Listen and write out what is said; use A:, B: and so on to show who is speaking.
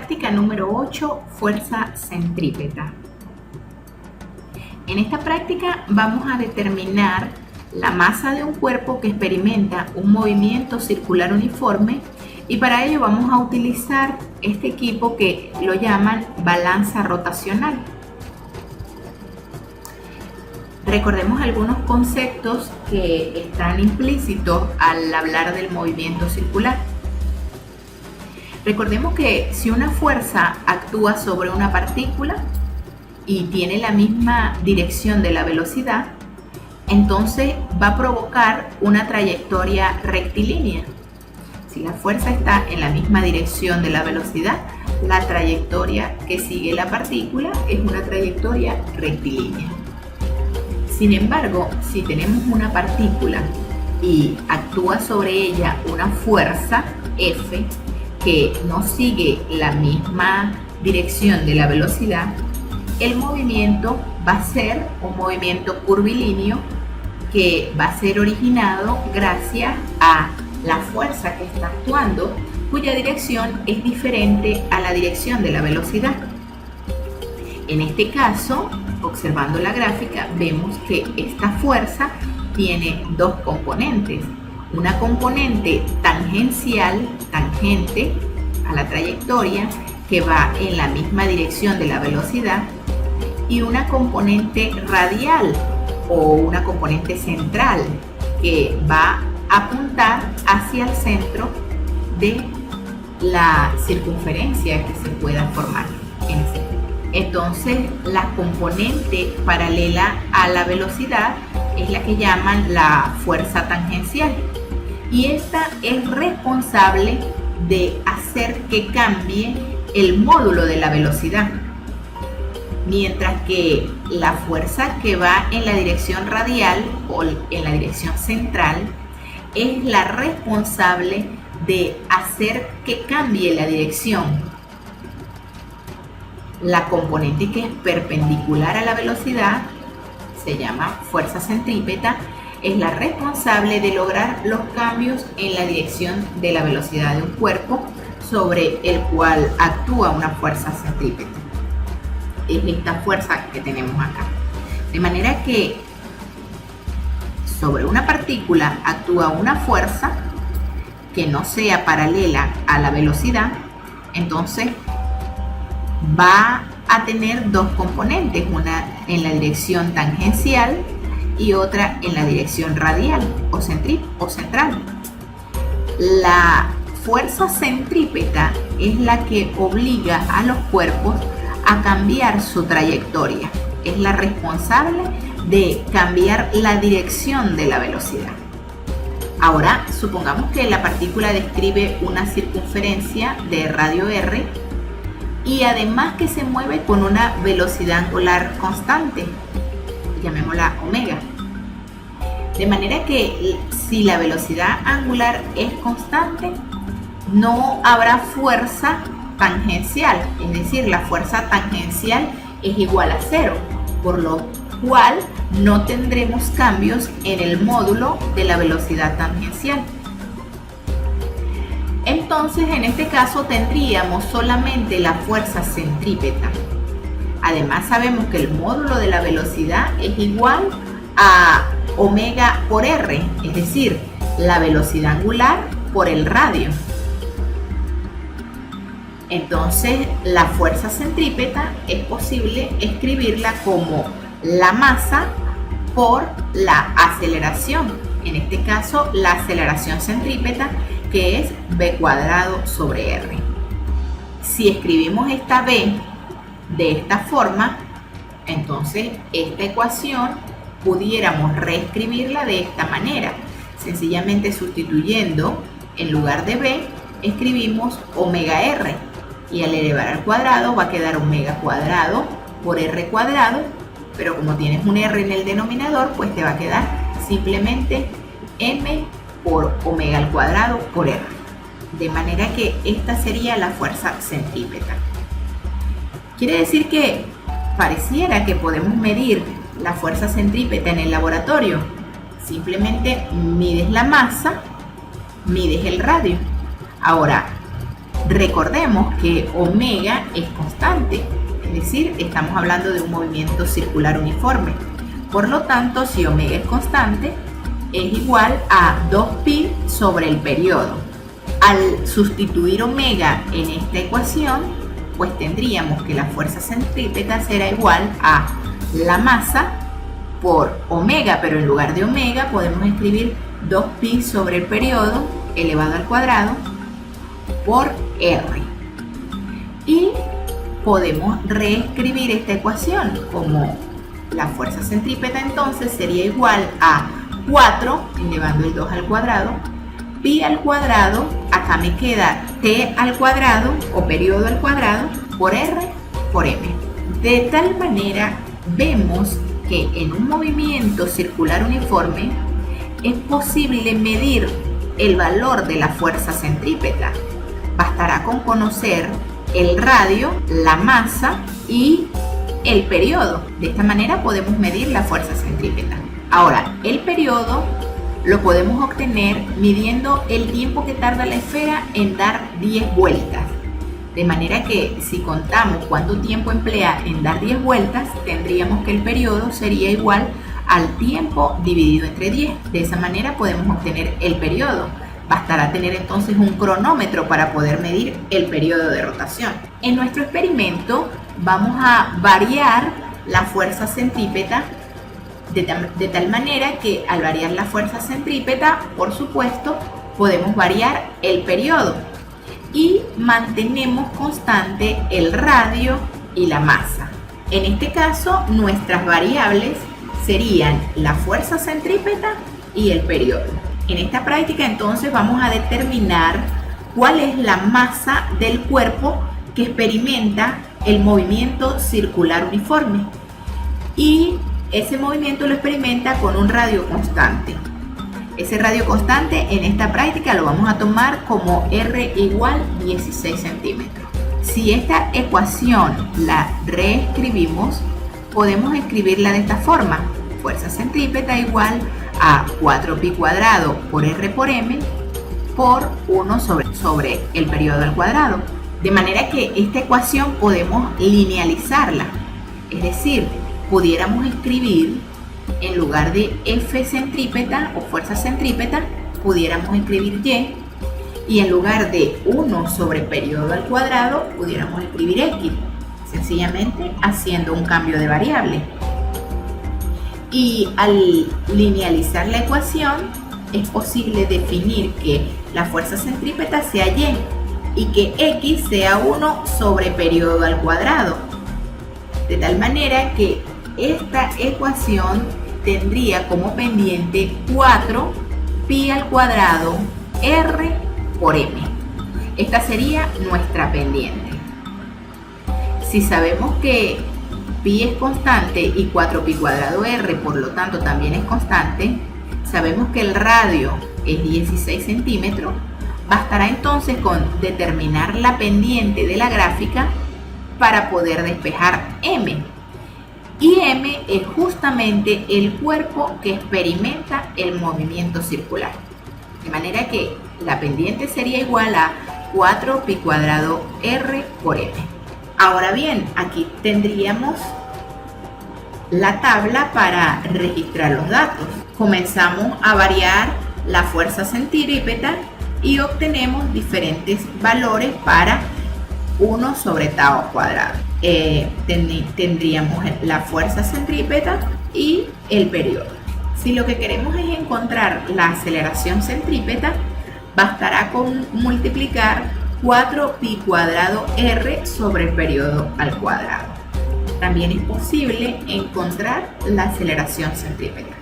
A: práctica número 8, fuerza centrípeta. En esta práctica vamos a determinar la masa de un cuerpo que experimenta un movimiento circular uniforme, y para ello vamos a utilizar este equipo que lo llaman balanza rotacional. Recordemos algunos conceptos que están implícitos al hablar del movimiento circular. Recordemos que si una fuerza actúa sobre una partícula y tiene la misma dirección de la velocidad, entonces va a provocar una trayectoria rectilínea. Si la fuerza está en la misma dirección de la velocidad, la trayectoria que sigue la partícula es una trayectoria rectilínea. Sin embargo, si tenemos una partícula y actúa sobre ella una fuerza F que no sigue la misma dirección de la velocidad, el movimiento va a ser un movimiento curvilíneo que va a ser originado gracias a la fuerza que está actuando, cuya dirección es diferente a la dirección de la velocidad. En este caso, observando la gráfica, vemos que esta fuerza tiene dos componentes. Una componente tangencial, tangente a la trayectoria, que va en la misma dirección de la velocidad, y una componente radial o una componente central que va a apuntar hacia el centro de la circunferencia que se pueda formar en ese punto. Entonces, la componente paralela a la velocidad es la que llaman la fuerza tangencial, y esta es responsable de hacer que cambie el módulo de la velocidad, mientras que la fuerza que va en la dirección radial o en la dirección central es la responsable de hacer que cambie la dirección. La componente que es perpendicular a la velocidad se llama fuerza centrípeta, es la responsable de lograr los cambios en la dirección de la velocidad de un cuerpo sobre el cual actúa una fuerza centrípeta. Es esta fuerza que tenemos acá. De manera que sobre una partícula actúa una fuerza que no sea paralela a la velocidad, entonces va a tener dos componentes, una en la dirección tangencial y otra en la dirección radial o central. La fuerza centrípeta es la que obliga a los cuerpos a cambiar su trayectoria, es la responsable de cambiar la dirección de la velocidad. Ahora, supongamos que la partícula describe una circunferencia de radio r y además que se mueve con una velocidad angular constante, llamémosla omega. De manera que si la velocidad angular es constante, no habrá fuerza tangencial, es decir, la fuerza tangencial es igual a 0, por lo cual no tendremos cambios en el módulo de la velocidad tangencial. Entonces, en este caso tendríamos solamente la fuerza centrípeta. Además, sabemos que el módulo de la velocidad es igual a omega por r, es decir, la velocidad angular por el radio. Entonces, la fuerza centrípeta es posible escribirla como la masa por la aceleración. En este caso, la aceleración centrípeta, que es b cuadrado sobre r. Si escribimos esta b de esta forma, entonces esta ecuación pudiéramos reescribirla de esta manera, sencillamente sustituyendo en lugar de b escribimos omega r, y al elevar al cuadrado va a quedar omega cuadrado por r cuadrado, pero como tienes un r en el denominador, pues te va a quedar simplemente m por omega al cuadrado por r. De manera que esta sería la fuerza centrípeta. Quiere decir que pareciera que podemos medir la fuerza centrípeta en el laboratorio. Simplemente mides la masa, mides el radio. Ahora, Recordemos que omega es constante, es decir, estamos hablando de un movimiento circular uniforme. Por lo tanto, si omega es constante, es igual a 2pi sobre el periodo. Al sustituir omega en esta ecuación, pues tendríamos que la fuerza centrípeta será igual a la masa por omega, pero en lugar de omega podemos escribir 2pi sobre el periodo elevado al cuadrado por R. Y podemos reescribir esta ecuación como la fuerza centrípeta entonces sería igual a 4 elevando el 2 al cuadrado, pi al cuadrado, acá me queda t al cuadrado o periodo al cuadrado por R por m. De tal manera vemos que en un movimiento circular uniforme es posible medir el valor de la fuerza centrípeta. Bastará con conocer el radio, la masa y el periodo. De esta manera podemos medir la fuerza centrípeta. Ahora, el periodo lo podemos obtener midiendo el tiempo que tarda la esfera en dar 10 vueltas. De manera que si contamos cuánto tiempo emplea en dar 10 vueltas, tendríamos que el periodo sería igual al tiempo dividido entre 10. De esa manera podemos obtener el periodo. Bastará tener entonces un cronómetro para poder medir el periodo de rotación. En nuestro experimento vamos a variar la fuerza centrípeta de tal manera que al variar la fuerza centrípeta, por supuesto, podemos variar el periodo y mantenemos constante el radio y la masa. En este caso, nuestras variables serían la fuerza centrípeta y el periodo. En esta práctica entonces vamos a determinar cuál es la masa del cuerpo que experimenta el movimiento circular uniforme y ese movimiento lo experimenta con un radio constante. Ese radio constante en esta práctica lo vamos a tomar como R igual 16 centímetros. Si esta ecuación la reescribimos, podemos escribirla de esta forma: fuerza centrípeta igual a 4pi cuadrado por R por m por 1 sobre el periodo al cuadrado. De manera que esta ecuación podemos linealizarla, es decir, pudiéramos escribir en lugar de F centrípeta o fuerza centrípeta, pudiéramos escribir Y, y en lugar de 1 sobre periodo al cuadrado, pudiéramos escribir X, sencillamente haciendo un cambio de variable. Y al linealizar la ecuación, es posible definir que la fuerza centrípeta sea Y que X sea 1 sobre periodo al cuadrado. De tal manera que esta ecuación tendría como pendiente 4pi al cuadrado R por m. Esta sería nuestra pendiente. Si sabemos que pi es constante y 4pi cuadrado R por lo tanto también es constante, sabemos que el radio es 16 centímetros, bastará entonces con determinar la pendiente de la gráfica para poder despejar m. Y m es justamente el cuerpo que experimenta el movimiento circular. De manera que la pendiente sería igual a 4pi cuadrado R por m. Ahora bien, aquí tendríamos la tabla para registrar los datos. Comenzamos a variar la fuerza centrípeta y obtenemos diferentes valores para 1 sobre tau cuadrado. Tendríamos la fuerza centrípeta y el periodo. Si lo que queremos es encontrar la aceleración centrípeta, bastará con multiplicar 4pi cuadrado R sobre el periodo al cuadrado. También es posible encontrar la aceleración centrípeta.